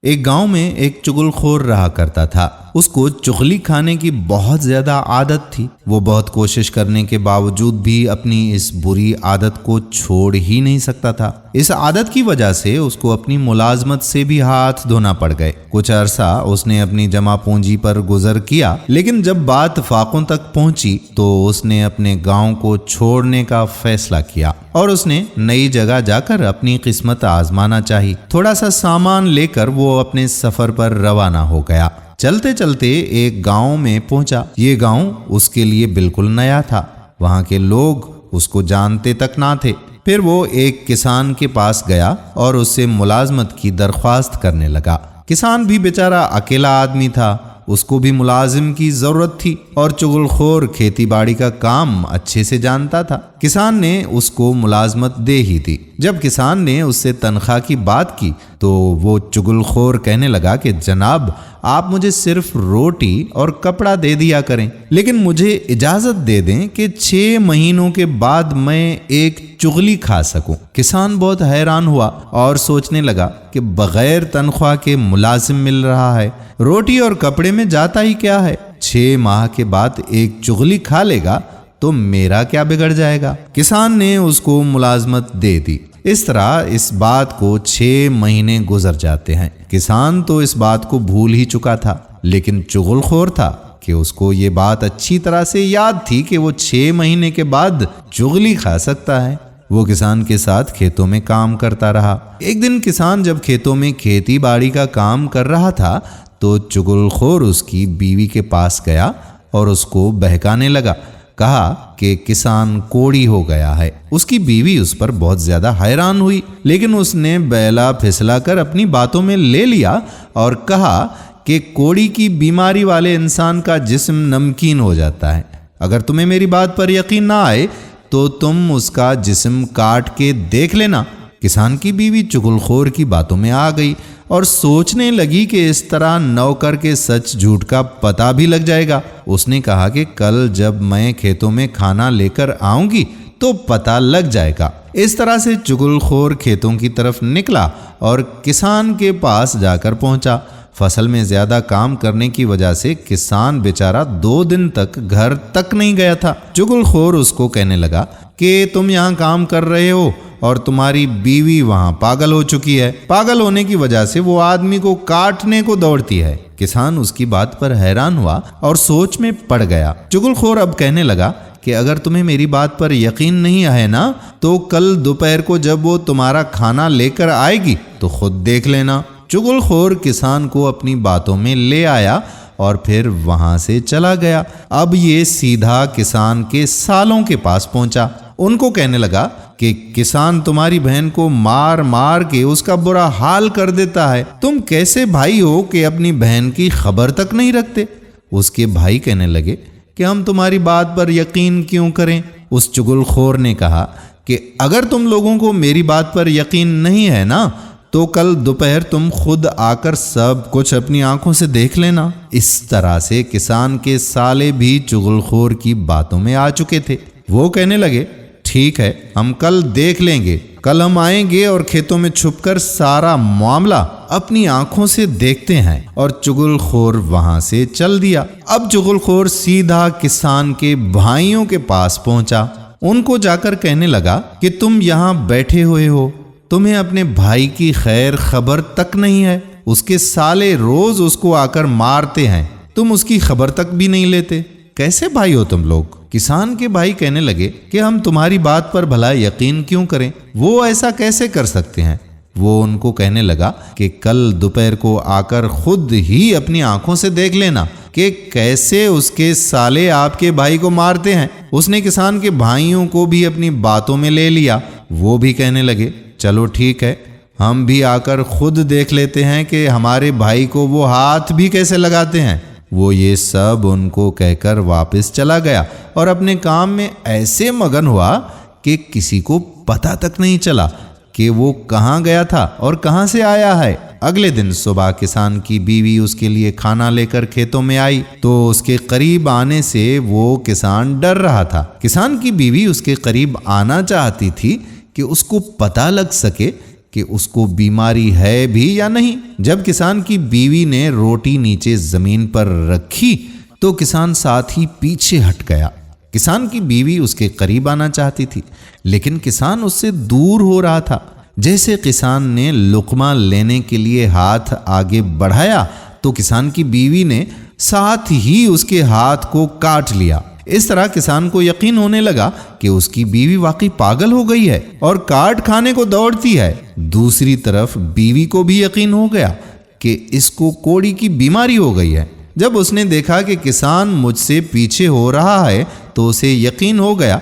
ایک گاؤں میں ایک چغل خور رہا کرتا تھا۔ اس کو چغلی کھانے کی بہت زیادہ عادت تھی۔ وہ بہت کوشش کرنے کے باوجود بھی اپنی اس بری عادت کو چھوڑ ہی نہیں سکتا تھا۔ اس عادت کی وجہ سے اس کو اپنی ملازمت سے بھی ہاتھ دھونا پڑ گئے۔ کچھ عرصہ اس نے اپنی جمع پونجی پر گزر کیا، لیکن جب بات فاقوں تک پہنچی تو اس نے اپنے گاؤں کو چھوڑنے کا فیصلہ کیا اور اس نے نئی جگہ جا کر اپنی قسمت آزمانا چاہی۔ تھوڑا سا سامان لے کر وہ اپنے سفر پر روانہ ہو گیا۔ چلتے چلتے ایک گاؤں میں پہنچا۔ یہ گاؤں اس کے لیے بالکل نیا تھا۔ وہاں کے لوگ اس کو جانتے تک نہ تھے۔ پھر وہ ایک کسان کے پاس گیا اور اس سے ملازمت کی درخواست کرنے لگا۔ کسان بھی بیچارہ اکیلا آدمی تھا، اس کو بھی ملازم کی ضرورت تھی اور چغل خور کھیتی باڑی کا کام اچھے سے جانتا تھا۔ کسان نے اس کو ملازمت دے ہی دی۔ جب کسان نے اس سے تنخواہ کی بات کی تو وہ چغل خور کہنے لگا کہ جناب، آپ مجھے صرف روٹی اور کپڑا دے دیا کریں، لیکن مجھے اجازت دے دیں کہ 6 مہینوں کے بعد میں ایک چغلی کھا سکوں۔ کسان بہت حیران ہوا اور سوچنے لگا کہ بغیر تنخواہ کے ملازم مل رہا ہے، روٹی اور کپڑے میں جاتا ہی کیا ہے؟ 6 ماہ کے بعد ایک چغلی کھا لے گا تو میرا کیا بگڑ جائے گا؟ کسان نے اس کو ملازمت دے دی۔ اس طرح اس بات کو 6 مہینے گزر جاتے ہیں۔ کسان تو اس بات کو بھول ہی چکا تھا، لیکن چغل خور تھا کہ اس کو یہ بات اچھی طرح سے یاد تھی کہ وہ 6 مہینے کے بعد چغلی کھا سکتا ہے۔ وہ کسان کے ساتھ کھیتوں میں کام کرتا رہا۔ ایک دن کسان جب کھیتوں میں کھیتی باڑی کا کام کر رہا تھا تو چغل خور اس کی بیوی کے پاس گیا اور اس کو بہکانے لگا۔ کہا کہ کسان کوڑی ہو گیا ہے۔ اس کی بیوی اس پر بہت زیادہ حیران ہوئی، لیکن اس نے بیلا پھسلا کر اپنی باتوں میں لے لیا اور کہا کہ کوڑی کی بیماری والے انسان کا جسم نمکین ہو جاتا ہے۔ اگر تمہیں میری بات پر یقین نہ آئے تو تم اس کا جسم کاٹ کے دیکھ لینا۔ کسان کی بیوی چغل خور کی باتوں میں آ گئی اور سوچنے لگی کہ اس طرح نوکر کے سچ جھوٹ کا پتہ بھی لگ جائے گا۔ اس نے کہا کہ کل جب میں کھیتوں میں کھانا لے کر آؤں گی تو پتہ لگ جائے گا۔ اس طرح سے چغل خور کھیتوں کی طرف نکلا اور کسان کے پاس جا کر پہنچا۔ فصل میں زیادہ کام کرنے کی وجہ سے کسان بیچارہ 2 دن تک گھر تک نہیں گیا تھا۔ چغل خور اس کو کہنے لگا کہ تم یہاں کام کر رہے ہو اور تمہاری بیوی وہاں پاگل ہو چکی ہے۔ پاگل ہونے کی وجہ سے وہ آدمی کو کاٹنے کو دوڑتی ہے۔ کسان اس کی بات پر حیران ہوا اور سوچ میں پڑ گیا۔ چغل خور اب کہنے لگا کہ اگر تمہیں میری بات پر یقین نہیں ہے نا تو کل دوپہر کو جب وہ تمہارا کھانا لے کر آئے گی تو خود دیکھ لینا۔ چغل خور کسان کو اپنی باتوں میں لے آیا اور پھر وہاں سے چلا گیا۔ اب یہ سیدھا کسان کے سالوں کے پاس پہنچا۔ ان کو کہنے لگا کہ کسان تمہاری بہن کو مار مار کے اس کا برا حال کر دیتا ہے۔ تم کیسے بھائی ہو کہ اپنی بہن کی خبر تک نہیں رکھتے؟ اس کے بھائی کہنے لگے کہ ہم تمہاری بات پر یقین کیوں کریں؟ اس چغل خور نے کہا کہ اگر تم لوگوں کو میری بات پر یقین نہیں ہے نا تو کل دوپہر تم خود آ کر سب کچھ اپنی آنکھوں سے دیکھ لینا۔ اس طرح سے کسان کے سالے بھی چغل خور کی باتوں میں آ چکے تھے۔ وہ کہنے لگے ٹھیک ہے، ہم کل دیکھ لیں گے۔ کل ہم آئیں گے اور کھیتوں میں چھپ کر سارا معاملہ اپنی آنکھوں سے دیکھتے ہیں۔ اور چغل خور وہاں سے چل دیا۔ اب چغل خور سیدھا کسان کے بھائیوں کے پاس پہنچا۔ ان کو جا کر کہنے لگا کہ تم یہاں بیٹھے ہوئے ہو، تمہیں اپنے بھائی کی خیر خبر تک نہیں ہے۔ اس کے سالے روز اس کو آ کر مارتے ہیں، تم اس کی خبر تک بھی نہیں لیتے۔ کیسے بھائی ہو تم لوگ؟ کسان کے بھائی کہنے لگے کہ ہم تمہاری بات پر بھلا یقین کیوں کریں؟ وہ ایسا کیسے کر سکتے ہیں؟ وہ ان کو کہنے لگا کہ کل دوپہر کو آ کر خود ہی اپنی آنکھوں سے دیکھ لینا کہ کیسے اس کے سالے آپ کے بھائی کو مارتے ہیں۔ اس نے کسان کے بھائیوں کو بھی اپنی باتوں میں لے لیا۔ وہ بھی کہنے لگے چلو ٹھیک ہے، ہم بھی آ کر خود دیکھ لیتے ہیں کہ ہمارے بھائی کو وہ ہاتھ بھی کیسے لگاتے ہیں۔ وہ یہ سب ان کو کہہ کر واپس چلا گیا اور اپنے کام میں ایسے مگن ہوا کہ کسی کو پتہ تک نہیں چلا کہ وہ کہاں گیا تھا اور کہاں سے آیا ہے۔ اگلے دن صبح کسان کی بیوی اس کے لیے کھانا لے کر کھیتوں میں آئی تو اس کے قریب آنے سے وہ کسان ڈر رہا تھا۔ کسان کی بیوی اس کے قریب آنا چاہتی تھی کہ اس کو پتہ لگ سکے کہ اس کو بیماری ہے بھی یا نہیں۔ جب کسان کی بیوی نے روٹی نیچے زمین پر رکھی تو کسان ساتھ ہی پیچھے ہٹ گیا۔ کسان کی بیوی اس کے قریب آنا چاہتی تھی، لیکن کسان اس سے دور ہو رہا تھا۔ جیسے کسان نے لقمہ لینے کے لیے ہاتھ آگے بڑھایا تو کسان کی بیوی نے ساتھ ہی اس کے ہاتھ کو کاٹ لیا۔ اس طرح کسان کو یقین ہونے لگا کہ اس کی بیوی واقعی پاگل ہو گئی ہے اور کاٹ کھانے کو دوڑتی ہے۔ دوسری طرف بیوی کو بھی یقین ہو گیا کہ اس کو کوڑی کی بیماری ہو گئی ہے۔ جب اس نے دیکھا کہ کسان مجھ سے پیچھے ہو رہا ہے تو اسے یقین ہو گیا۔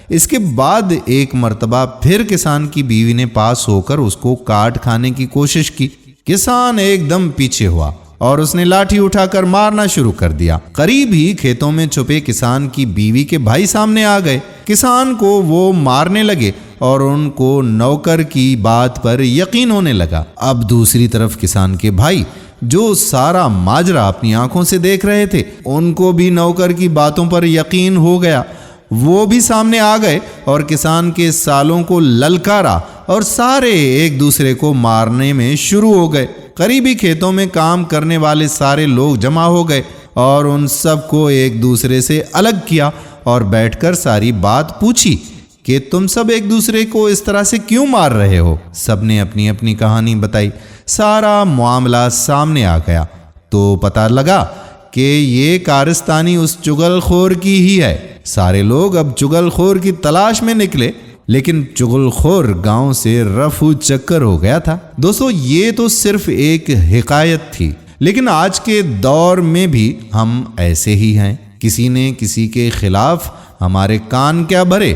اس کے بعد ایک مرتبہ پھر کسان کی بیوی نے پاس ہو کر اس کو کاٹ کھانے کی کوشش کی۔ کسان ایک دم پیچھے ہوا اور اس نے لاٹھی اٹھا کر مارنا شروع کر دیا۔ قریب ہی کھیتوں میں چھپے کسان کی بیوی کے بھائی سامنے آ گئے۔ کسان کو وہ مارنے لگے اور ان کو نوکر کی بات پر یقین ہونے لگا۔ اب دوسری طرف کسان کے بھائی جو سارا ماجرا اپنی آنکھوں سے دیکھ رہے تھے، ان کو بھی نوکر کی باتوں پر یقین ہو گیا۔ وہ بھی سامنے آ گئے اور کسان کے سالوں کو للکارا اور سارے ایک دوسرے کو مارنے میں شروع ہو گئے۔ قریبی کھیتوں میں کام کرنے والے سارے لوگ جمع ہو گئے اور ان سب کو ایک دوسرے سے الگ کیا اور بیٹھ کر ساری بات پوچھی کہ تم سب ایک دوسرے کو اس طرح سے کیوں مار رہے ہو؟ سب نے اپنی اپنی کہانی بتائی۔ سارا معاملہ سامنے آ گیا تو پتہ لگا کہ یہ کارستانی اس چغل خور کی ہی ہے۔ سارے لوگ اب چغل خور کی تلاش میں نکلے، لیکن چغل خور گاؤں سے رفو چکر ہو گیا تھا۔ دوستو، یہ تو صرف ایک حکایت تھی، لیکن آج کے دور میں بھی ہم ایسے ہی ہیں۔ کسی نے کسی کے خلاف ہمارے کان کیا بھرے،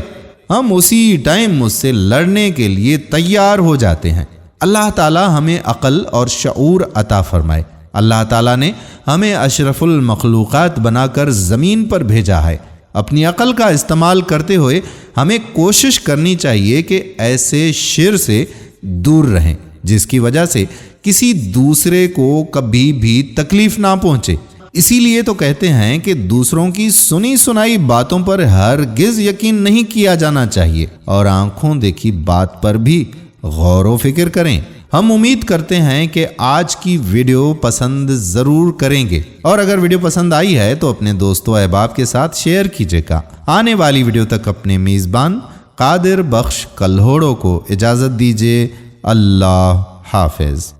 ہم اسی ٹائم اس سے لڑنے کے لیے تیار ہو جاتے ہیں۔ اللہ تعالی ہمیں عقل اور شعور عطا فرمائے۔ اللہ تعالیٰ نے ہمیں اشرف المخلوقات بنا کر زمین پر بھیجا ہے۔ اپنی عقل کا استعمال کرتے ہوئے ہمیں کوشش کرنی چاہیے کہ ایسے شر سے دور رہیں جس کی وجہ سے کسی دوسرے کو کبھی بھی تکلیف نہ پہنچے۔ اسی لیے تو کہتے ہیں کہ دوسروں کی سنی سنائی باتوں پر ہرگز یقین نہیں کیا جانا چاہیے اور آنکھوں دیکھی بات پر بھی غور و فکر کریں۔ ہم امید کرتے ہیں کہ آج کی ویڈیو پسند ضرور کریں گے، اور اگر ویڈیو پسند آئی ہے تو اپنے دوستوں احباب کے ساتھ شیئر کیجیے گا۔ آنے والی ویڈیو تک اپنے میزبان قادر بخش کلہوڑوں کو اجازت دیجیے۔ اللہ حافظ۔